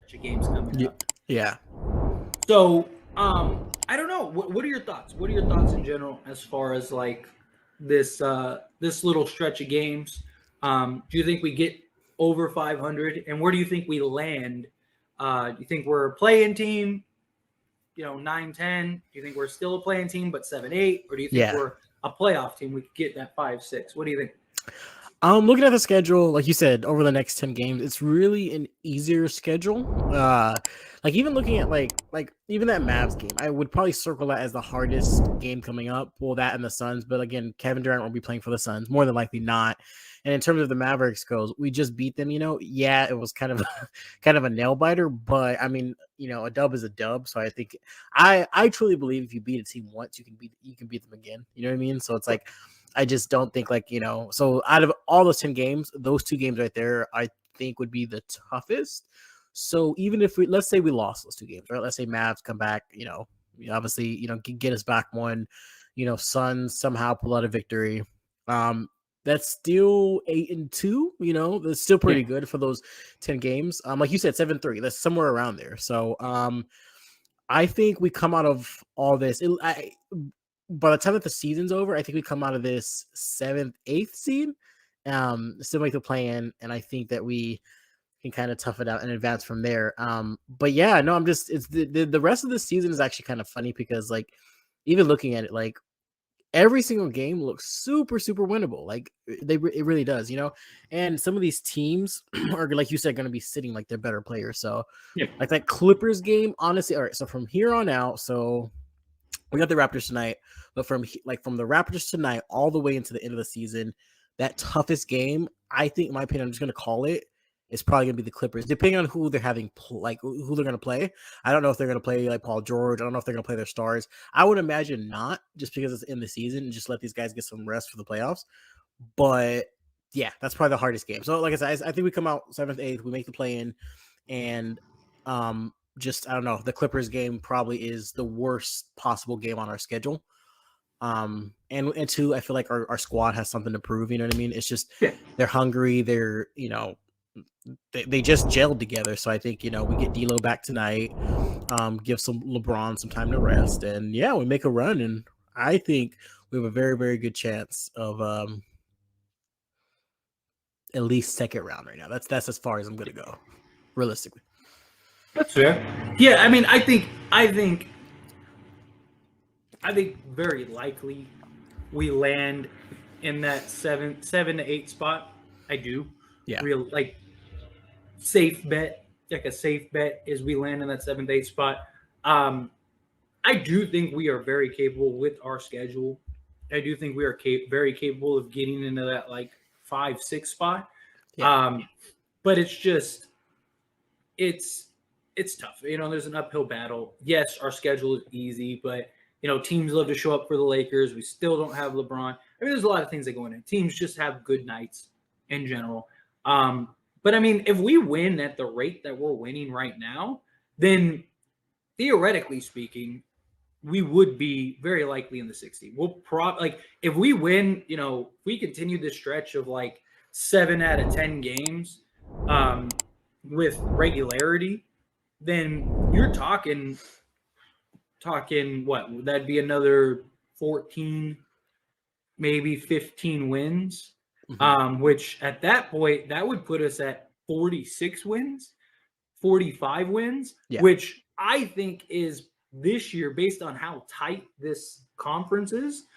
stretch of games coming up. Yeah. So, I don't know. What are your thoughts? What are your thoughts in general as far as like this little stretch of games? Do you think we get over 500? And where do you think we land? Do you think we're a play-in team? 9-10? Do you think we're still a playing team but 7-8? Or do you think Yeah. we're a playoff team? We could get that 5-6. What do you think? Looking at the schedule, like you said, over the next 10 games, it's really an easier schedule. Like even looking at like even that Mavs game, I would probably circle that as the hardest game coming up. Well, that and the Suns, but again, Kevin Durant will be playing for the Suns, more than likely not. And in terms of the Mavericks goes, we just beat them. Yeah, it was kind of kind of a nail biter, but I mean, a dub is a dub. So I think I truly believe if you beat a team once, you can beat them again. You know what I mean? So it's like I just don't think so out of all those 10 games, those 2 games right there, I think would be the toughest. So even if let's say we lost those 2 games, right? Let's say Mavs come back, obviously, get us back one, Suns somehow pull out a victory. That's still 8-2, that's still pretty good for those 10 games. Like you said, 7-3, that's somewhere around there. So, I think we come out of all this. By the time that the season's over, I think we come out of this 7th, 8th seed, still make the play-in, and I think that we can kind of tough it out and advance from there. But yeah, no, it's the rest of the season is actually kind of funny because like even looking at it, like every single game looks super, super winnable. Like it really does, and some of these teams are, like you said, going to be sitting like they're better players. So like that Clippers game, honestly, all right, so from here on out, so we got the Raptors tonight, but from the Raptors tonight all the way into the end of the season, that toughest game, I think, in my opinion, I'm just going to call it, is probably going to be the Clippers, depending on who they're having, who they're going to play. I don't know if they're going to play like Paul George. I don't know if they're going to play their stars. I would imagine not, just because it's in the season and just let these guys get some rest for the playoffs. But yeah, that's probably the hardest game. So like I said, I think we come out 7th, 8th, we make the play-in, and just I don't know, the Clippers game probably is the worst possible game on our schedule. And 2, I feel like our squad has something to prove. You know what I mean? It's just they're hungry. They're they just gelled together. So I think we get D'Lo back tonight. Give some LeBron some time to rest, and yeah, we make a run. And I think we have a very, very good chance of at least second round right now. That's as far as I'm gonna go, realistically. That's fair. Yeah, I mean, I think very likely we land in that 7 to 8 spot. I do. Yeah. Real safe bet. Like a safe bet is we land in that 7th, 8th spot. I do think we are very capable with our schedule. I do think we are very capable of getting into that 5, 6 spot. Yeah. But it's just it's tough. There's an uphill battle. Yes, our schedule is easy, but teams love to show up for the Lakers. We still don't have LeBron. I mean, there's a lot of things that go in it. Teams just have good nights in general. But I mean, if we win at the rate that we're winning right now, then theoretically speaking, we would be very likely in the 60. We'll if we win, if we continue this stretch of 7 out of 10 games with regularity, then you're talking what? That'd be another 14, maybe 15 wins, which at that point, that would put us at 46 wins, 45 wins, which I think is this year, based on how tight this conference is,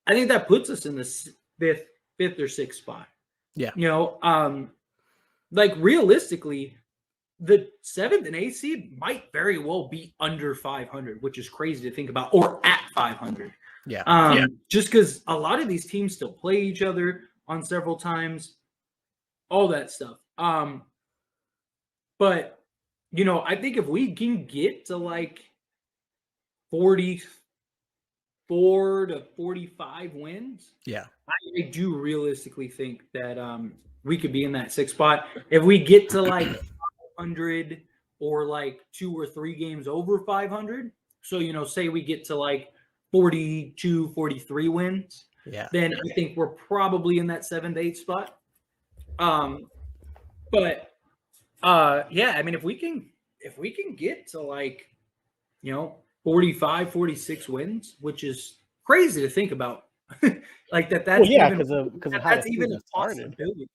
I think that puts us in the fifth or 6th spot. Yeah. Realistically, the 7th and 8th seed might very well be under 500, which is crazy to think about, or at 500. Yeah. Just because a lot of these teams still play each other on several times, all that stuff. But I think if we can get to 44 to 45 wins, yeah, I do realistically think that we could be in that 6th spot. If we get to 500 or 2 or 3 games over 500, so say we get to 42, 43 wins, then I think we're probably in that 7th, 8th spot. But yeah, I mean, if we can if we can get to like, 45, 46 wins, which is crazy to think about. Like that's Well, yeah, even because of how that's the even season a started. possibility.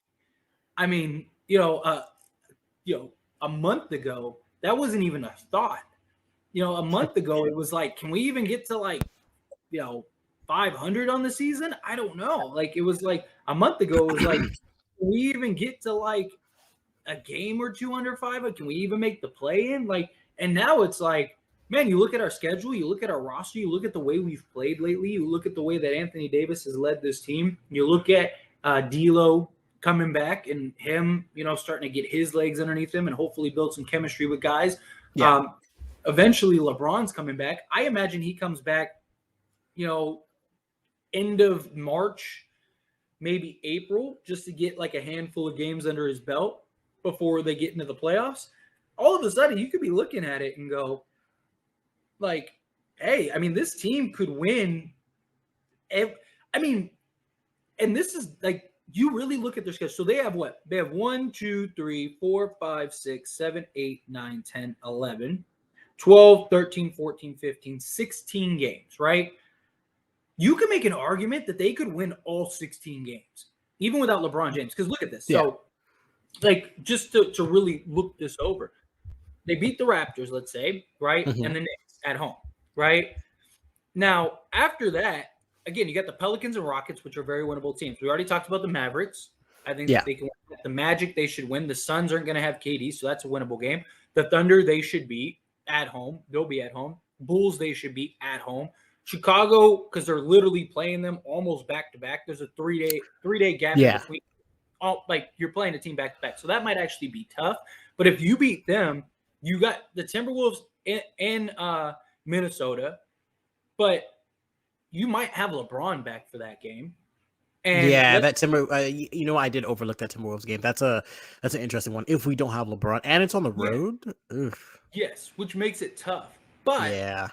I mean, a month ago, that wasn't even a thought. A month ago, it was like, can we even get to like, 500 on the season? I don't know. Like, it was like a month ago, it was like, can we even get to like a game or two under 500? Can we even make the play in? Like, and now it's like, man, you look at our schedule, you look at our roster, you look at the way we've played lately, you look at the way that Anthony Davis has led this team, you look at D'Lo coming back and him, starting to get his legs underneath him and hopefully build some chemistry with guys. Yeah. Eventually, LeBron's coming back. I imagine he comes back, end of March, maybe April, just to get like a handful of games under his belt before they get into the playoffs. All of a sudden, you could be looking at it and go, like, hey, I mean, this team could win. And this is like, you really look at their schedule. So they have what? They have 1, 2, 3, 4, 5, 6, 7, 8, 9, 10, 11, 12, 13, 14, 15, 16 games, right? You can make an argument that they could win all 16 games, even without LeBron James. Because look at this. Yeah. So, like, just to really look this over, they beat the Raptors, let's say, right? Mhm. And the Knicks at home, right? Now, after that, again, you got the Pelicans and Rockets, which are very winnable teams. We already talked about the Mavericks. I think Yeah. they can win. The Magic, they should win. The Suns aren't going to have KD, so that's a winnable game. The Thunder, they should beat at home. They'll be at home. Bulls, they should beat at home. Chicago, because they're literally playing them almost back to back. There's a three-day gap in between. Like you're playing a team back to back, so that might actually be tough. But if you beat them, you got the Timberwolves in Minnesota, but you might have LeBron back for that game. And that I did overlook that Timberwolves game. That's an interesting one. If we don't have LeBron and it's on the road, yes, which makes it tough. But yeah,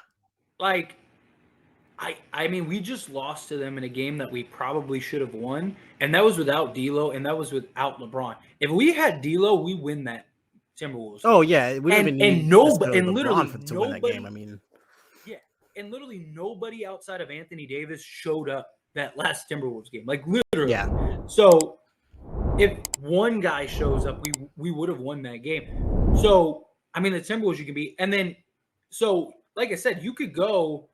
like I mean, we just lost to them in a game that we probably should have won, and that was without D'Lo, and that was without LeBron. If we had D'Lo, we win that Timberwolves. Oh yeah, we didn't even need literally to win that game. I mean, yeah, and literally nobody outside of Anthony Davis showed up that last Timberwolves game. Like literally. Yeah. So if one guy shows up, we would have won that game. So I mean, the Timberwolves you can beat, and then so like I said, you could go,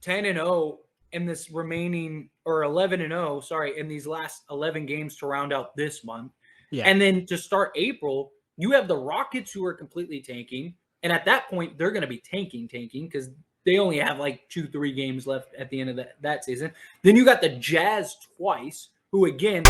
10-0 in this remaining, or 11-0, sorry, in these last 11 games to round out this month. Yeah. And then to start April, you have the Rockets who are completely tanking. And at that point, they're going to be tanking because they only have like 2-3 games left at the end of that season. Then you got the Jazz twice, who again